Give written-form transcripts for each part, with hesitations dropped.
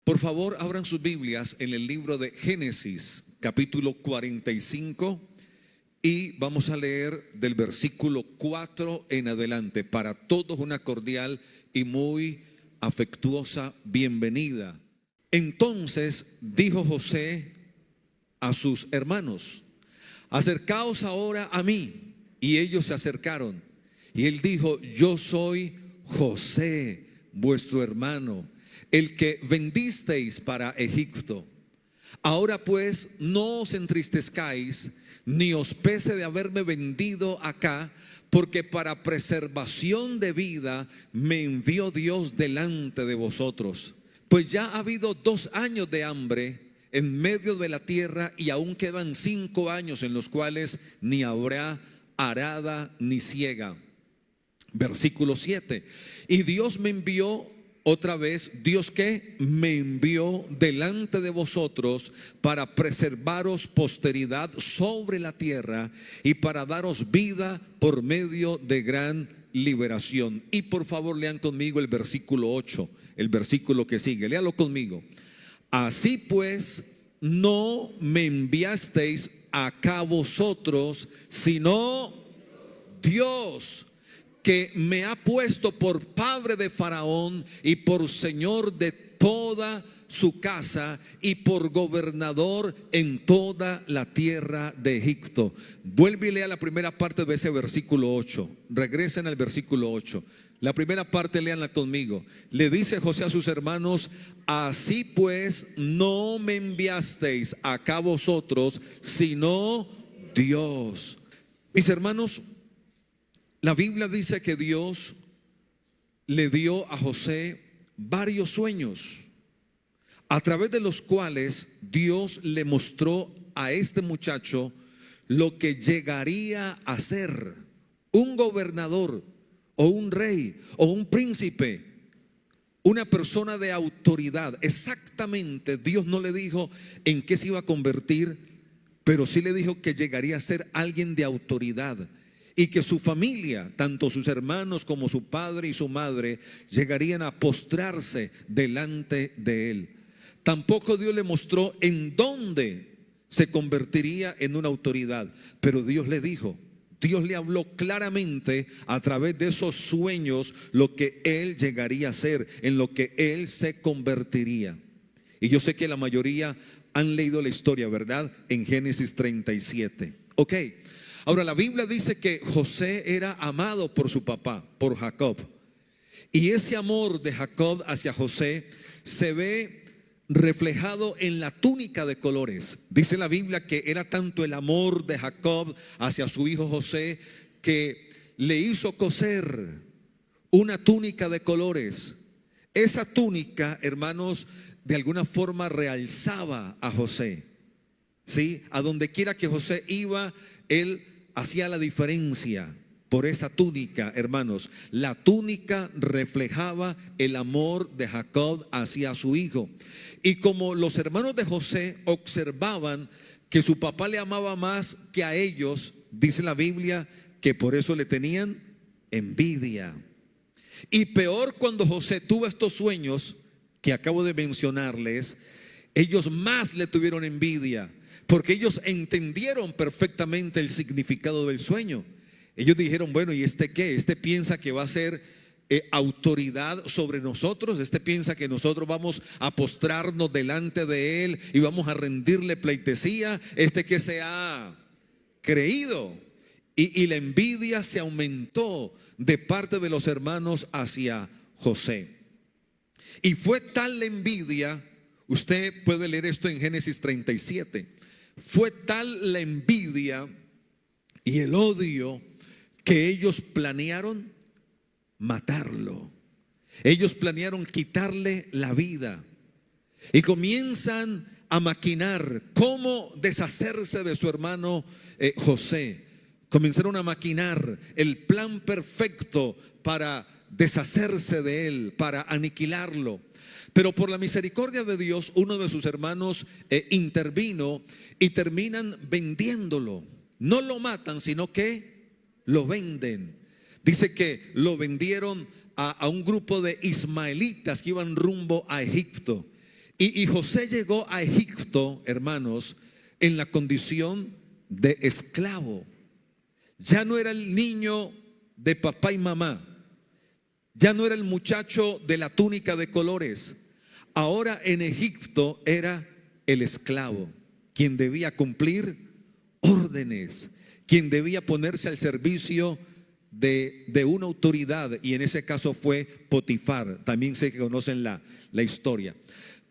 Por favor, abran sus Biblias en el libro de Génesis, capítulo 45, y vamos a leer del versículo 4 en adelante. Para todos una cordial y muy afectuosa bienvenida. Entonces dijo José a sus hermanos: acercaos ahora a mí. Y ellos se acercaron. Y él dijo: yo soy José, vuestro hermano, el que vendisteis para Egipto. Ahora pues no os entristezcáis, ni os pese de haberme vendido acá, porque para preservación de vida me envió Dios delante de vosotros. Pues ya ha habido 2 años de hambre en medio de la tierra, y aún quedan 5 años en los cuales ni habrá arada ni siega. Versículo 7. Y Dios me envió otra vez, Dios que me envió delante de vosotros para preservaros posteridad sobre la tierra y para daros vida por medio de gran liberación. Y por favor lean conmigo el versículo 8, el versículo que sigue, léalo conmigo. Así pues, no me enviasteis acá vosotros, sino Dios, que me ha puesto por padre de Faraón y por señor de toda su casa y por gobernador en toda la tierra de Egipto. Vuelve y lea la primera parte de ese versículo 8. Regresen al versículo 8. La primera parte, léanla conmigo. Le dice José a sus hermanos: así pues no me enviasteis acá vosotros, sino Dios. Mis hermanos, la Biblia dice que Dios le dio a José varios sueños, a través de los cuales Dios le mostró a este muchacho lo que llegaría a ser un gobernador o un rey o un príncipe, una persona de autoridad. Exactamente, Dios no le dijo en qué se iba a convertir, pero sí le dijo que llegaría a ser alguien de autoridad, y que su familia, tanto sus hermanos como su padre y su madre, llegarían a postrarse delante de él. Tampoco Dios le mostró en dónde se convertiría en una autoridad, pero Dios le dijo, Dios le habló claramente a través de esos sueños lo que él llegaría a ser, en lo que él se convertiría. Y yo sé que la mayoría han leído la historia, ¿verdad? En Génesis 37. Ok. Ahora, la Biblia dice que José era amado por su papá, por Jacob. Y ese amor de Jacob hacia José se ve reflejado en la túnica de colores. Dice la Biblia que era tanto el amor de Jacob hacia su hijo José que le hizo coser una túnica de colores. Esa túnica, hermanos, de alguna forma realzaba a José. ¿Sí? A donde quiera que José iba, él hacía la diferencia por esa túnica, hermanos. La túnica reflejaba el amor de Jacob hacia su hijo. Y como los hermanos de José observaban que su papá le amaba más que a ellos, dice la Biblia que por eso le tenían envidia. Y peor, cuando José tuvo estos sueños que acabo de mencionarles, ellos más le tuvieron envidia, porque ellos entendieron perfectamente el significado del sueño. Ellos dijeron: bueno, ¿y este qué? Este piensa que va a ser autoridad sobre nosotros. Este piensa que nosotros vamos a postrarnos delante de él y vamos a rendirle pleitesía. Este que se ha creído. Y la envidia se aumentó de parte de los hermanos hacia José. Y fue tal la envidia, usted puede leer esto en Génesis 37. Fue tal la envidia y el odio que ellos planearon matarlo. Ellos planearon quitarle la vida y comienzan a maquinar cómo deshacerse de su hermano José. Comenzaron a maquinar el plan perfecto para deshacerse de él, para aniquilarlo. Pero por la misericordia de Dios, uno de sus hermanos intervino y terminan vendiéndolo. No lo matan, sino que lo venden. Dice que lo vendieron a un grupo de ismaelitas que iban rumbo a Egipto. Y José llegó a Egipto, hermanos, en la condición de esclavo. Ya no era el niño de papá y mamá. Ya no era el muchacho de la túnica de colores. Ahora en Egipto era el esclavo, quien debía cumplir órdenes, quien debía ponerse al servicio de una autoridad, y en ese caso fue Potifar. También sé que conocen la historia.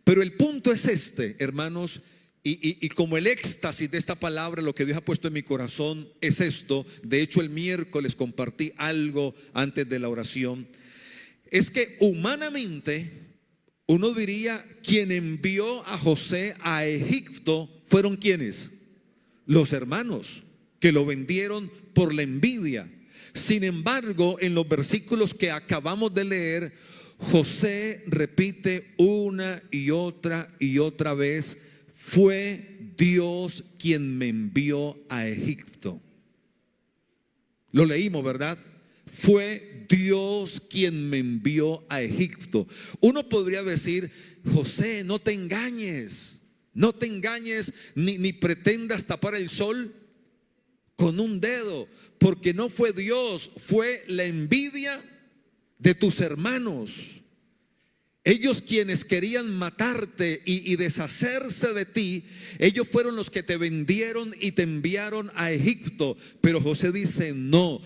Pero el punto es este, hermanos, y como el éxtasis de esta palabra, lo que Dios ha puesto en mi corazón es esto. De hecho, el miércoles compartí algo antes de la oración. Es que humanamente uno diría, quien envió a José a Egipto fueron ¿quiénes? Los hermanos, que lo vendieron por la envidia. Sin embargo, en los versículos que acabamos de leer, José repite una y otra vez: fue Dios quien me envió a Egipto. Lo leímos, ¿verdad? Fue Dios quien me envió a Egipto. Uno podría decir: José, no te engañes, no te engañes, ni pretendas tapar el sol con un dedo, porque no fue Dios, fue la envidia de tus hermanos. Ellos quienes querían matarte y deshacerse de ti, ellos fueron los que te vendieron y te enviaron a Egipto. Pero José dice: no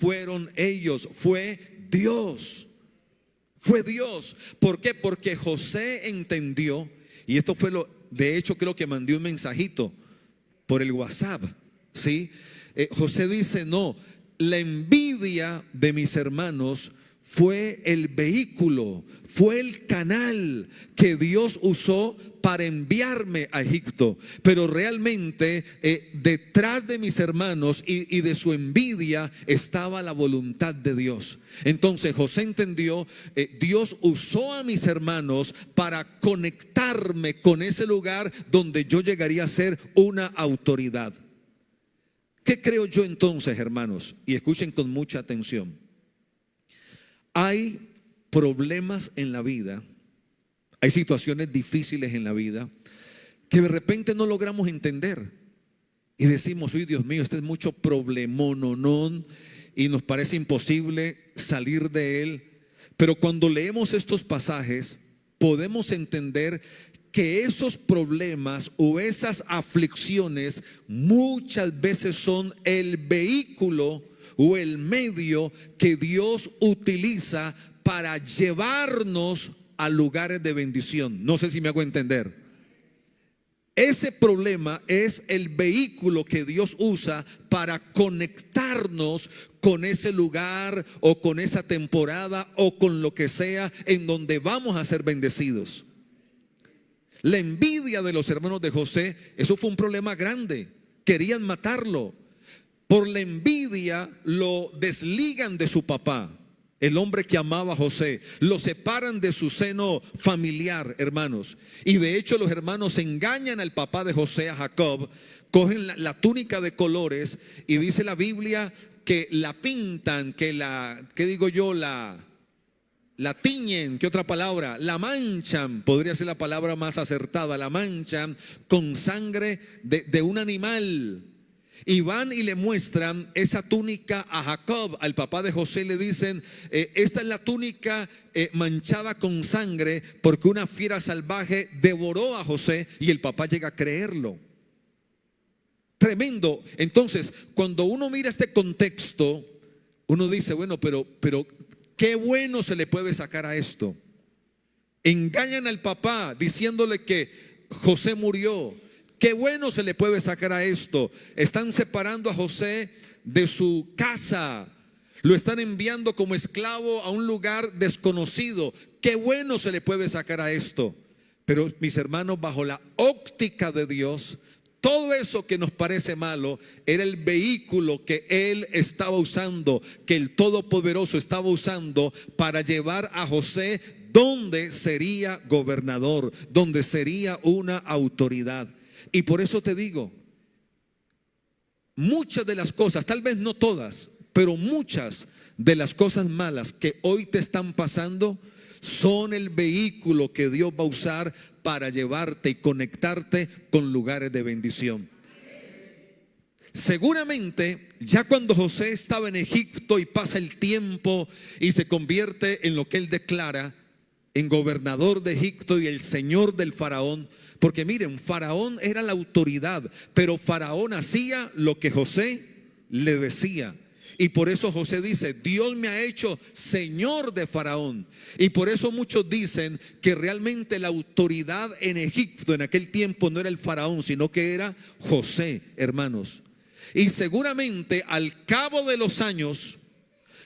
fueron ellos, fue Dios. Fue Dios. ¿Por qué? Porque José entendió, y esto fue de hecho creo que mandé un mensajito por el WhatsApp, ¿sí? José dice: no, la envidia de mis hermanos fue el vehículo, fue el canal que Dios usó para enviarme a Egipto. Pero realmente detrás de mis hermanos y de su envidia estaba la voluntad de Dios. Entonces José entendió, Dios usó a mis hermanos para conectarme con ese lugar donde yo llegaría a ser una autoridad. ¿Qué creo yo entonces, hermanos? Y escuchen con mucha atención. Hay problemas en la vida, hay situaciones difíciles en la vida que de repente no logramos entender y decimos: uy, Dios mío, este es mucho problemononón y nos parece imposible salir de él. Pero cuando leemos estos pasajes podemos entender que esos problemas o esas aflicciones muchas veces son el vehículo o el medio que Dios utiliza para llevarnos a lugares de bendición. No sé si me hago entender. Ese problema es el vehículo que Dios usa para conectarnos con ese lugar o con esa temporada o con lo que sea en donde vamos a ser bendecidos. La envidia de los hermanos de José, eso fue un problema grande. Querían matarlo. Por la envidia lo desligan de su papá, el hombre que amaba a José. Lo separan de su seno familiar, hermanos. Y de hecho los hermanos engañan al papá de José, a Jacob. Cogen la túnica de colores y dice la Biblia que la pintan, la tiñen, ¿qué otra palabra? La manchan, podría ser la palabra más acertada. La manchan con sangre de un animal. Y van y le muestran esa túnica a Jacob, al papá de José. Le dicen: esta es la túnica manchada con sangre porque una fiera salvaje devoró a José. Y el papá llega a creerlo. Tremendo. Entonces, cuando uno mira este contexto, uno dice: bueno, pero ¿qué bueno se le puede sacar a esto? Engañan al papá diciéndole que José murió. ¿Qué bueno se le puede sacar a esto? Están separando a José de su casa. Lo están enviando como esclavo a un lugar desconocido. ¿Qué bueno se le puede sacar a esto? Pero mis hermanos, bajo la óptica de Dios, todo eso que nos parece malo era el vehículo que Él estaba usando, que el Todopoderoso estaba usando para llevar a José donde sería gobernador, donde sería una autoridad. Y por eso te digo, muchas de las cosas, tal vez no todas, pero muchas de las cosas malas que hoy te están pasando son el vehículo que Dios va a usar para llevarte y conectarte con lugares de bendición. Seguramente ya cuando José estaba en Egipto y pasa el tiempo y se convierte en lo que él declara, en gobernador de Egipto y el señor del faraón, porque miren, faraón era la autoridad, pero faraón hacía lo que José le decía. Y por eso José dice, Dios me ha hecho señor de faraón. Y por eso muchos dicen que realmente la autoridad en Egipto en aquel tiempo no era el faraón, sino que era José, hermanos. Y seguramente al cabo de los años,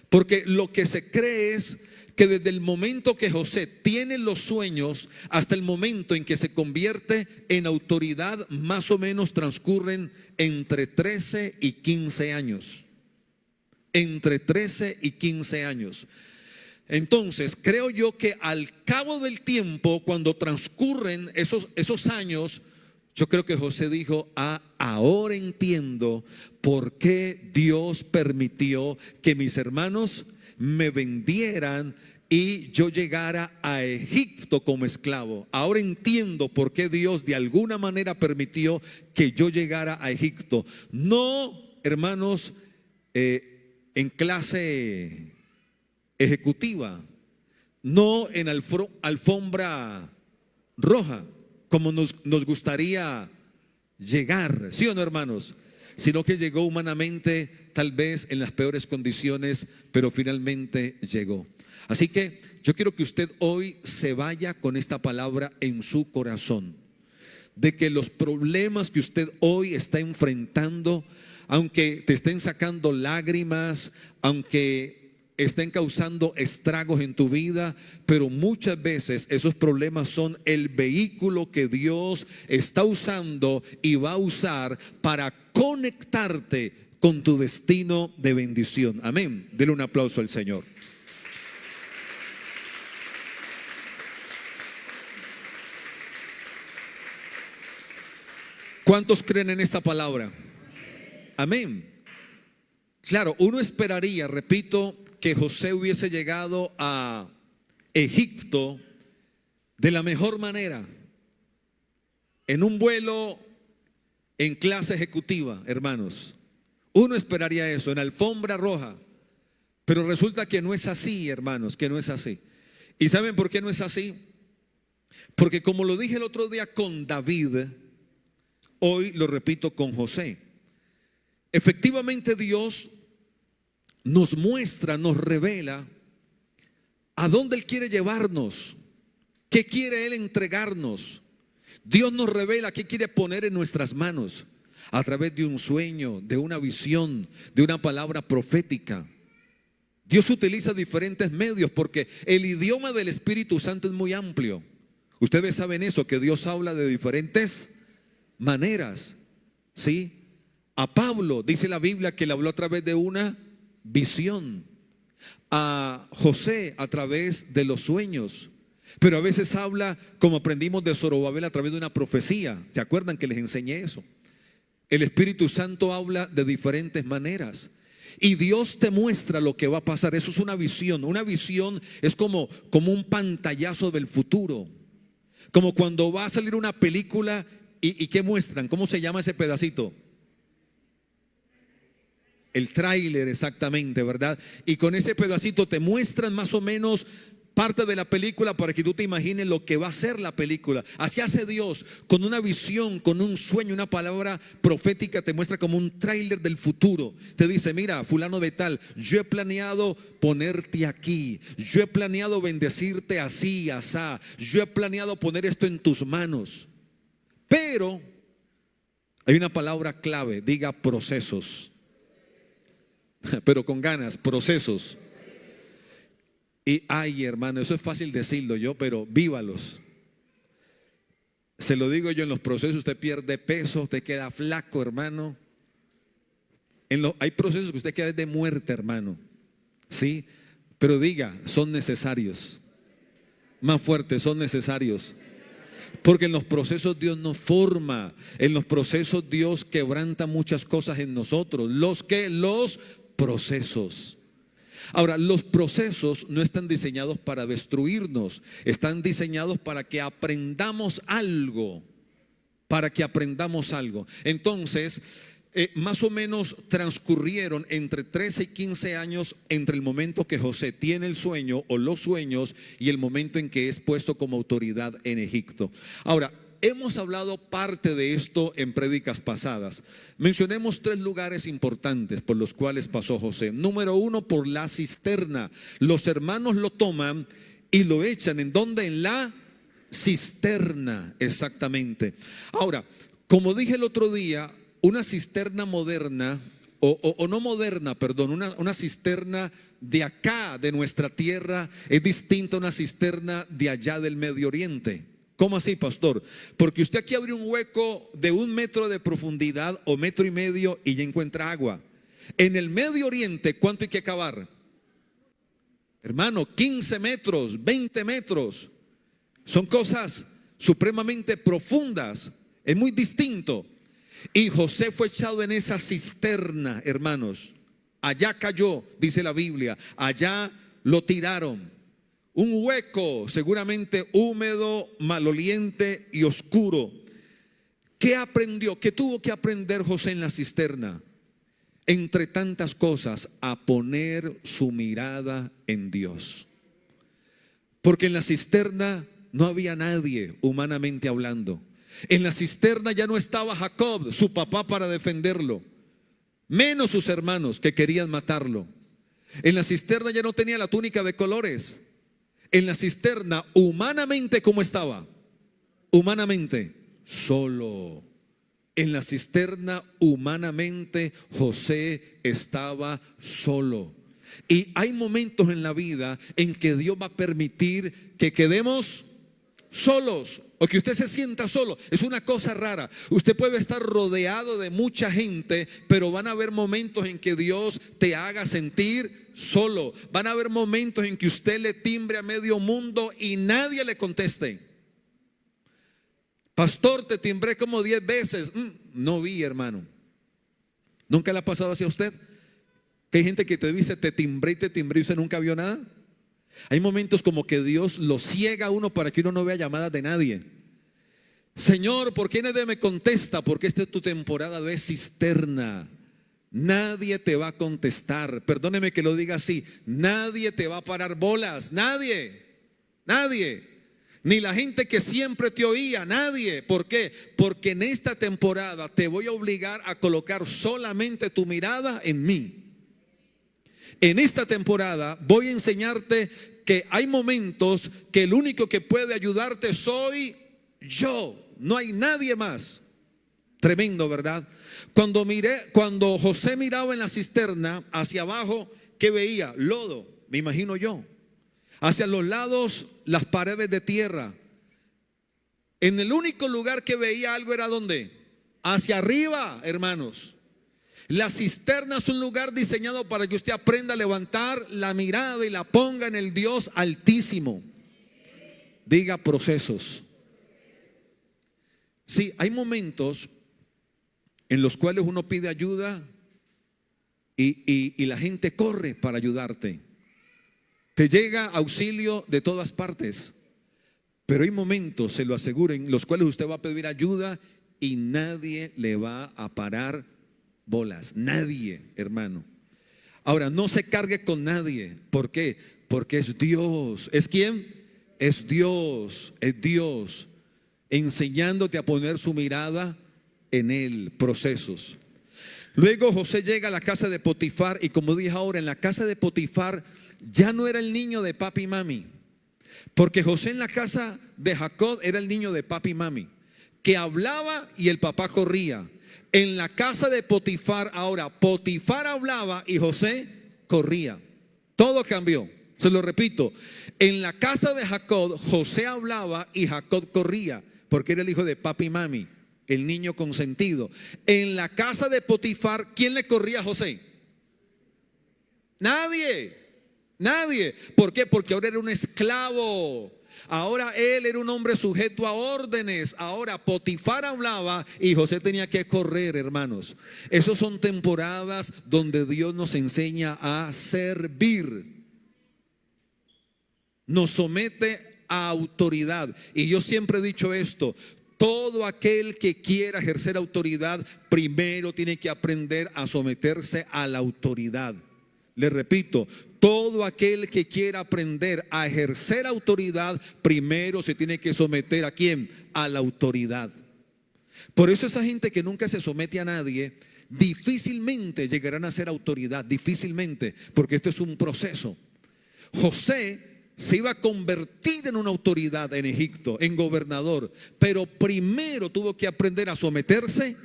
porque lo que se cree es que desde el momento que José tiene los sueños hasta el momento en que se convierte en autoridad, más o menos transcurren entre 13 y 15 años. Entre 13 y 15 años. Entonces, creo yo que al cabo del tiempo, cuando transcurren esos años, yo creo que José dijo, ahora entiendo por qué Dios permitió que mis hermanos me vendieran y yo llegara a Egipto como esclavo. Ahora entiendo por qué Dios de alguna manera permitió que yo llegara a Egipto. No, hermanos, en clase ejecutiva, no en alfombra roja, como nos gustaría llegar, ¿sí o no, hermanos? Sino que llegó humanamente, tal vez en las peores condiciones, pero finalmente llegó. Así que yo quiero que usted hoy se vaya con esta palabra en su corazón, de que los problemas que usted hoy está enfrentando, aunque te estén sacando lágrimas, aunque estén causando estragos en tu vida, pero muchas veces esos problemas son el vehículo que Dios está usando y va a usar para conectarte con tu destino de bendición. Amén. Dele un aplauso al Señor. ¿Cuántos creen en esta palabra? Amén. Claro, uno esperaría, repito, que José hubiese llegado a Egipto de la mejor manera, en un vuelo en clase ejecutiva, hermanos. Uno esperaría eso, en alfombra roja. Pero resulta que no es así, hermanos, que no es así. ¿Y saben por qué no es así? Porque como lo dije el otro día con David, hoy lo repito con José. Efectivamente Dios nos muestra, nos revela a dónde Él quiere llevarnos, qué quiere Él entregarnos. Dios nos revela qué quiere poner en nuestras manos a través de un sueño, de una visión, de una palabra profética. Dios utiliza diferentes medios porque el idioma del Espíritu Santo es muy amplio. Ustedes saben eso, que Dios habla de diferentes maneras, ¿sí? A Pablo dice la Biblia que le habló a través de una visión, a José a través de los sueños, pero a veces habla, como aprendimos de Zorobabel, a través de una profecía. ¿Se acuerdan que les enseñé eso? El Espíritu Santo habla de diferentes maneras y Dios te muestra lo que va a pasar. Eso es una visión. Una visión es como un pantallazo del futuro, como cuando va a salir una película y ¿qué muestran? ¿Cómo se llama ese pedacito? El tráiler, exactamente, ¿verdad? Y con ese pedacito te muestran más o menos parte de la película para que tú te imagines lo que va a ser la película. Así hace Dios, con una visión, con un sueño, una palabra profética, te muestra como un tráiler del futuro. Te dice, mira, fulano de tal, yo he planeado ponerte aquí, yo he planeado bendecirte así, asá, yo he planeado poner esto en tus manos. Pero hay una palabra clave, diga procesos. Pero con ganas, procesos. Y ay, hermano, eso es fácil decirlo yo, pero vívalos. Se lo digo yo, en los procesos usted pierde peso, usted queda flaco, hermano. Hay procesos que usted queda de muerte, hermano. Sí, pero diga, son necesarios. Más fuerte, son necesarios. Porque en los procesos Dios nos forma. En los procesos Dios quebranta muchas cosas en nosotros. Los procesos. Ahora, los procesos no están diseñados para destruirnos, están diseñados para que aprendamos algo, para que aprendamos algo. Entonces, más o menos transcurrieron entre 13 y 15 años entre el momento que José tiene el sueño o los sueños y el momento en que es puesto como autoridad en Egipto. Ahora, hemos hablado parte de esto en prédicas pasadas. Mencionemos 3 lugares importantes por los cuales pasó José. Número 1, por la cisterna. Los hermanos lo toman y lo echan. ¿En dónde? En la cisterna, exactamente. Ahora, como dije el otro día, una cisterna moderna, o no moderna, perdón, una cisterna de acá, de nuestra tierra, es distinta a una cisterna de allá del Medio Oriente. ¿Cómo así, pastor? Porque usted aquí abre un hueco de 1 metro de profundidad o 1,5 metros y ya encuentra agua. En el Medio Oriente, ¿cuánto hay que cavar? Hermano, 15 metros, 20 metros. Son cosas supremamente profundas. Es muy distinto. Y José fue echado en esa cisterna, hermanos. Allá cayó, dice la Biblia. Allá lo tiraron. Un hueco seguramente húmedo, maloliente y oscuro. ¿Qué aprendió? ¿Qué tuvo que aprender José en la cisterna? Entre tantas cosas, a poner su mirada en Dios. Porque en la cisterna no había nadie humanamente hablando. En la cisterna ya no estaba Jacob, su papá, para defenderlo, menos sus hermanos que querían matarlo. En la cisterna ya no tenía la túnica de colores. En la cisterna, humanamente, ¿cómo estaba? Humanamente, solo. En la cisterna, humanamente, José estaba solo. Y hay momentos en la vida en que Dios va a permitir que quedemos solos, o que usted se sienta solo. Es una cosa rara. Usted puede estar rodeado de mucha gente, pero van a haber momentos en que Dios te haga sentir solo. Van a haber momentos en que usted le timbre a medio mundo y nadie le conteste. Pastor, te timbré como 10 veces. No vi, hermano. ¿Nunca le ha pasado así a usted? Que hay gente que te dice te timbré y usted nunca vio nada. Hay momentos como que Dios lo ciega a uno para que uno no vea llamadas de nadie. Señor, ¿por qué nadie me contesta? Porque esta es tu temporada de cisterna. Nadie te va a contestar. Perdóneme que lo diga así. Nadie te va a parar bolas. Nadie. Ni la gente que siempre te oía. Nadie. ¿Por qué? Porque en esta temporada te voy a obligar a colocar solamente tu mirada en mí. En esta temporada voy a enseñarte que hay momentos que el único que puede ayudarte soy yo. No hay nadie más. Tremendo, ¿verdad? Cuando José miraba en la cisterna hacia abajo, ¿qué veía? Lodo, me imagino yo. Hacia los lados, las paredes de tierra. En el único lugar que veía algo era ¿dónde? Hacia arriba, hermanos. La cisterna es un lugar diseñado para que usted aprenda a levantar la mirada y la ponga en el Dios Altísimo. Diga procesos. Sí, hay momentos en los cuales uno pide ayuda y la gente corre para ayudarte. Te llega auxilio de todas partes. Pero hay momentos, se lo aseguro, en los cuales usted va a pedir ayuda y nadie le va a parar bolas. Nadie, hermano. Ahora, no se cargue con nadie. ¿Por qué? Porque es Dios. ¿Es quién? Es Dios. Es Dios enseñándote a poner su mirada en Él. Procesos. Luego José llega a la casa de Potifar. Y como dije ahora, en la casa de Potifar ya no era el niño de papi y mami. Porque José en la casa de Jacob era el niño de papi y mami, que hablaba y el papá corría. En la casa de Potifar ahora, Potifar hablaba y José corría. Todo cambió. Se lo repito. En la casa de Jacob, José hablaba y Jacob corría, porque era el hijo de papi y mami, el niño consentido. En la casa de Potifar, ¿quién le corría a José? Nadie. ¿Por qué? Porque ahora era un esclavo. Ahora él era un hombre sujeto a órdenes. Ahora Potifar hablaba y José tenía que correr, hermanos. Esas son temporadas donde Dios nos enseña a servir. Nos somete a autoridad. Y yo siempre he dicho esto: todo aquel que quiera ejercer autoridad, primero tiene que aprender a someterse a la autoridad. Le repito, todo aquel que quiera aprender a ejercer autoridad, primero se tiene que someter ¿a quién? A la autoridad. Por eso esa gente que nunca se somete a nadie, difícilmente llegarán a ser autoridad, difícilmente, porque esto es un proceso. José se iba a convertir en una autoridad en Egipto, en gobernador, pero primero tuvo que aprender a someterse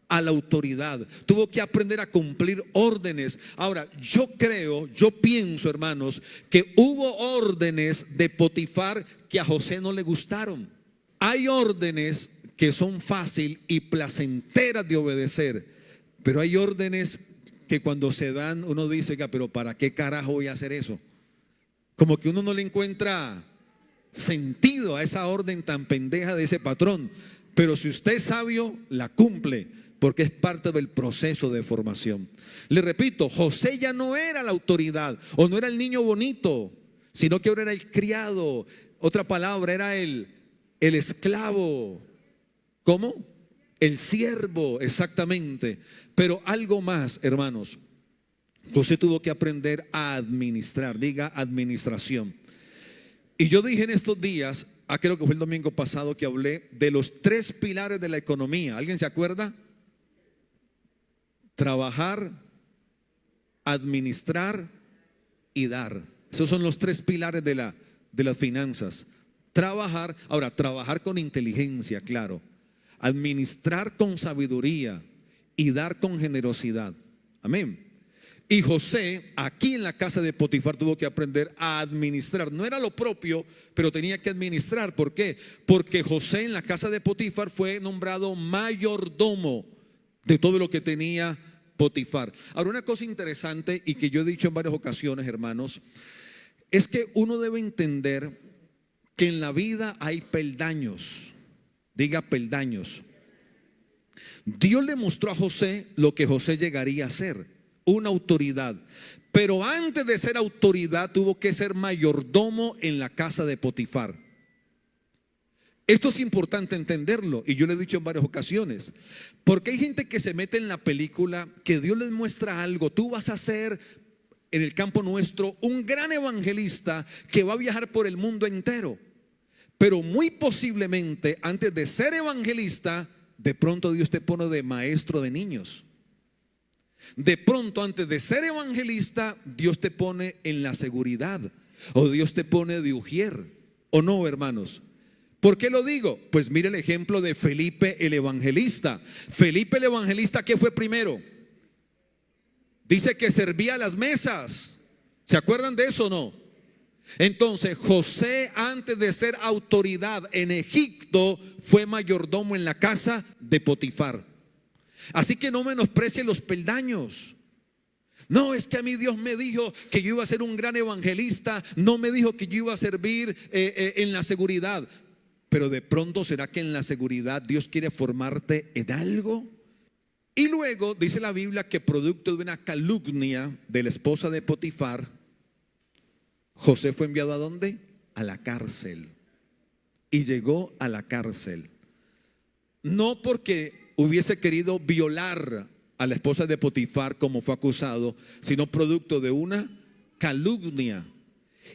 a la autoridad, tuvo que aprender a cumplir órdenes. Ahora, yo pienso, hermanos, que hubo órdenes de Potifar que a José no le gustaron. Hay órdenes que son fácil y placenteras de obedecer, pero hay órdenes que cuando se dan uno dice: pero ¿para qué carajo voy a hacer eso? Como que uno no le encuentra sentido a esa orden tan pendeja de ese patrón. Pero si usted es sabio, la cumple, porque es parte del proceso de formación. Le repito, José ya no era la autoridad, o no era el niño bonito, sino que ahora era el criado. Otra palabra, era el esclavo. ¿Cómo? El siervo, exactamente. Pero algo más, hermanos. José tuvo que aprender a administrar. Diga administración. Y yo dije en estos días, creo que fue el domingo pasado, que hablé de los 3 pilares de la economía. ¿Alguien se acuerda? Trabajar, administrar y dar. Esos son los 3 pilares de las finanzas. Trabajar, ahora trabajar con inteligencia, claro. Administrar con sabiduría y dar con generosidad. Amén. Y José, aquí en la casa de Potifar, tuvo que aprender a administrar. No era lo propio, pero tenía que administrar. ¿Por qué? Porque José en la casa de Potifar fue nombrado mayordomo de todo lo que tenía Potifar. Ahora, una cosa interesante y que yo he dicho en varias ocasiones, hermanos, es que uno debe entender que en la vida hay peldaños. Diga peldaños. Dios le mostró a José lo que José llegaría a ser: una autoridad. Pero antes de ser autoridad tuvo que ser mayordomo en la casa de Potifar. Esto es importante entenderlo, y yo lo he dicho en varias ocasiones, porque hay gente que se mete en la película, que Dios les muestra algo: tú vas a ser, en el campo nuestro, un gran evangelista que va a viajar por el mundo entero. Pero muy posiblemente antes de ser evangelista, de pronto Dios te pone de maestro de niños. De pronto, antes de ser evangelista, Dios te pone en la seguridad, o Dios te pone de ujier, ¿o no, hermanos? ¿Por qué lo digo? Pues mire el ejemplo de Felipe el evangelista. Felipe el evangelista, ¿qué fue primero? Dice que servía a las mesas. ¿Se acuerdan de eso o no? Entonces José, antes de ser autoridad en Egipto, fue mayordomo en la casa de Potifar. Así que no menosprecie los peldaños. No, es que a mí Dios me dijo que yo iba a ser un gran evangelista, no me dijo que yo iba a servir en la seguridad. Pero de pronto, ¿será que en la seguridad Dios quiere formarte en algo? Y luego dice la Biblia que producto de una calumnia de la esposa de Potifar, José fue enviado ¿a dónde? A la cárcel. Y llegó a la cárcel. No porque hubiese querido violar a la esposa de Potifar como fue acusado, sino producto de una calumnia.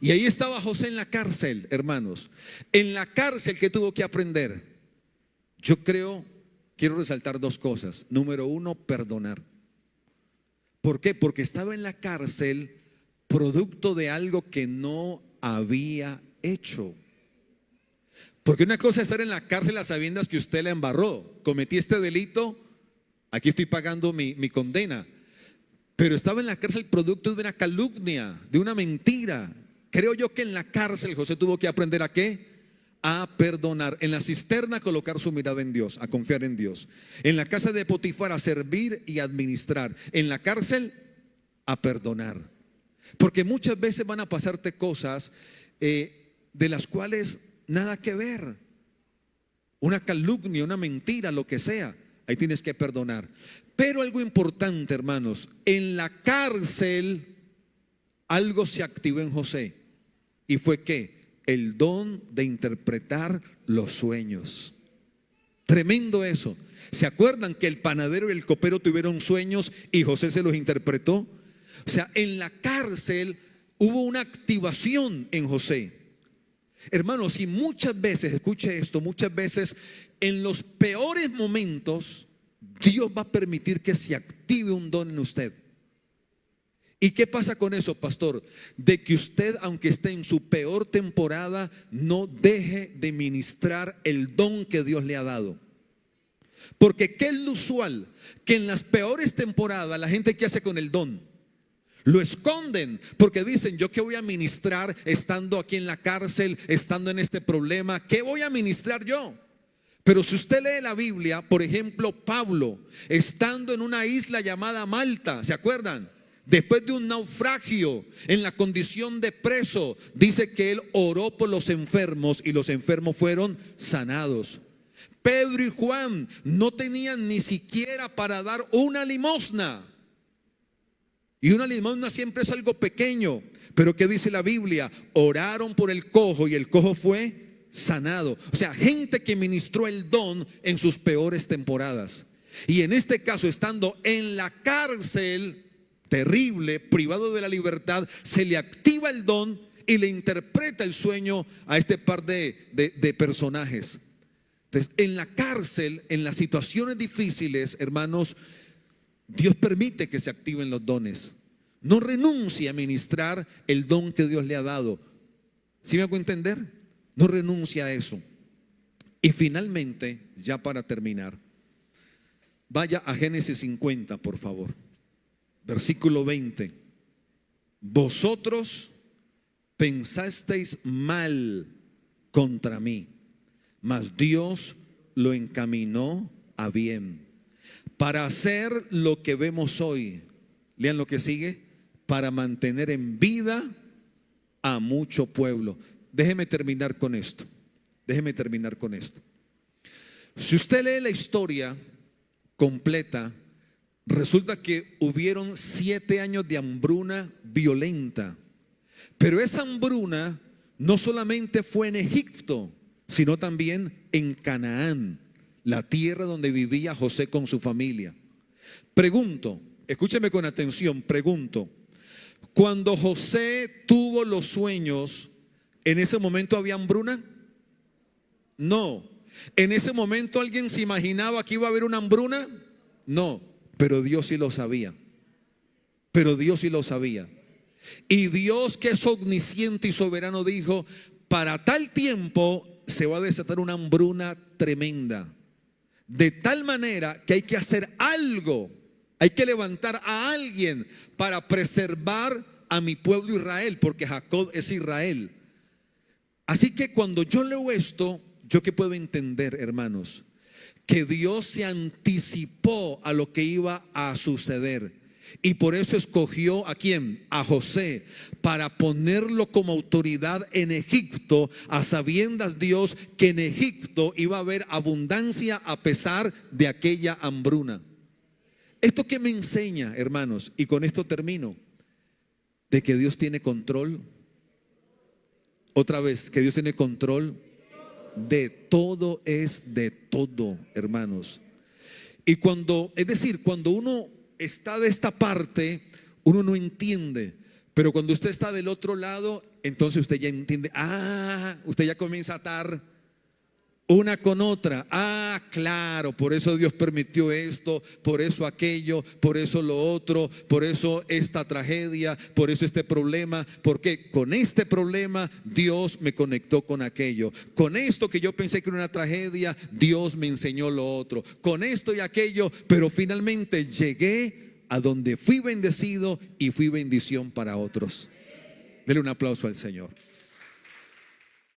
Y ahí estaba José en la cárcel, hermanos. En la cárcel, ¿qué tuvo que aprender? Yo quiero resaltar 2 cosas. Número 1, perdonar. ¿Por qué? Porque estaba en la cárcel producto de algo que no había hecho. Porque una cosa es estar en la cárcel a sabiendas que usted la embarró. Cometí este delito, aquí estoy pagando mi condena. Pero estaba en la cárcel producto de una calumnia, de una mentira. Creo yo que en la cárcel José tuvo que aprender ¿a qué? A perdonar. En la cisterna colocar su mirada en Dios, a confiar en Dios. En la casa de Potifar a servir y administrar. En la cárcel a perdonar. Porque muchas veces van a pasarte cosas de las cuales nada que ver. Una calumnia, una mentira, lo que sea. Ahí tienes que perdonar. Pero algo importante, hermanos, en la cárcel algo se activó en José. ¿Y fue qué? El don de interpretar los sueños. Tremendo eso. ¿Se acuerdan que el panadero y el copero tuvieron sueños y José se los interpretó? O sea, en la cárcel hubo una activación en José. Hermanos, y muchas veces, escuche esto, muchas veces en los peores momentos Dios va a permitir que se active un don en usted. ¿Y qué pasa con eso, pastor? De que usted, aunque esté en su peor temporada, no deje de ministrar el don que Dios le ha dado. Porque ¿qué es lo usual? Que en las peores temporadas la gente, ¿qué hace con el don? Lo esconden, porque dicen: yo qué voy a ministrar estando aquí en la cárcel, estando en este problema, ¿qué voy a ministrar yo? Pero si usted lee la Biblia, por ejemplo, Pablo, estando en una isla llamada Malta, ¿se acuerdan? Después de un naufragio, en la condición de preso, dice que él oró por los enfermos y los enfermos fueron sanados. Pedro y Juan no tenían ni siquiera para dar una limosna. Y una limosna siempre es algo pequeño. Pero ¿qué dice la Biblia? Oraron por el cojo y el cojo fue sanado. O sea, gente que ministró el don en sus peores temporadas. Y en este caso, estando en la cárcel terrible, privado de la libertad, se le activa el don y le interpreta el sueño a este par de personajes. Entonces, en la cárcel, en las situaciones difíciles, hermanos, Dios permite que se activen los dones. No renuncie a ministrar el don que Dios le ha dado. ¿Sí me hago entender? No renuncie a eso. Y finalmente, ya para terminar, vaya a Génesis 50, por favor. Versículo 20. Vosotros pensasteis mal contra mí, mas Dios lo encaminó a bien, para hacer lo que vemos hoy. Lean lo que sigue: para mantener en vida a mucho pueblo. Déjeme terminar con esto. Si usted lee la historia completa, resulta que hubieron 7 años de hambruna violenta. Pero esa hambruna no solamente fue en Egipto, sino también en Canaán, la tierra donde vivía José con su familia. Pregunto, escúcheme con atención, pregunto: cuando José tuvo los sueños, ¿en ese momento había hambruna? No. ¿En ese momento alguien se imaginaba que iba a haber una hambruna? No. Pero Dios sí lo sabía. Y Dios, que es omnisciente y soberano, dijo: para tal tiempo se va a desatar una hambruna tremenda, de tal manera que hay que hacer algo. Hay que levantar a alguien para preservar a mi pueblo Israel, porque Jacob es Israel. Así que cuando yo leo esto, ¿yo qué puedo entender, hermanos? Que Dios se anticipó a lo que iba a suceder. Y por eso escogió ¿a quién? A José, para ponerlo como autoridad en Egipto, a sabiendas Dios que en Egipto iba a haber abundancia a pesar de aquella hambruna. ¿Esto qué me enseña, hermanos? Y con esto termino. De que Dios tiene control. Otra vez, que Dios tiene control de todo, es de todo, hermanos. Y cuando uno está de esta parte, uno no entiende. Pero cuando usted está del otro lado, entonces usted ya entiende. Usted ya comienza a atar una con otra. Claro, por eso Dios permitió esto, por eso aquello, por eso lo otro, por eso esta tragedia, por eso este problema. Porque con este problema Dios me conectó con aquello. Con esto que yo pensé que era una tragedia, Dios me enseñó lo otro. Con esto y aquello, pero finalmente llegué a donde fui bendecido y fui bendición para otros. Dele un aplauso al Señor.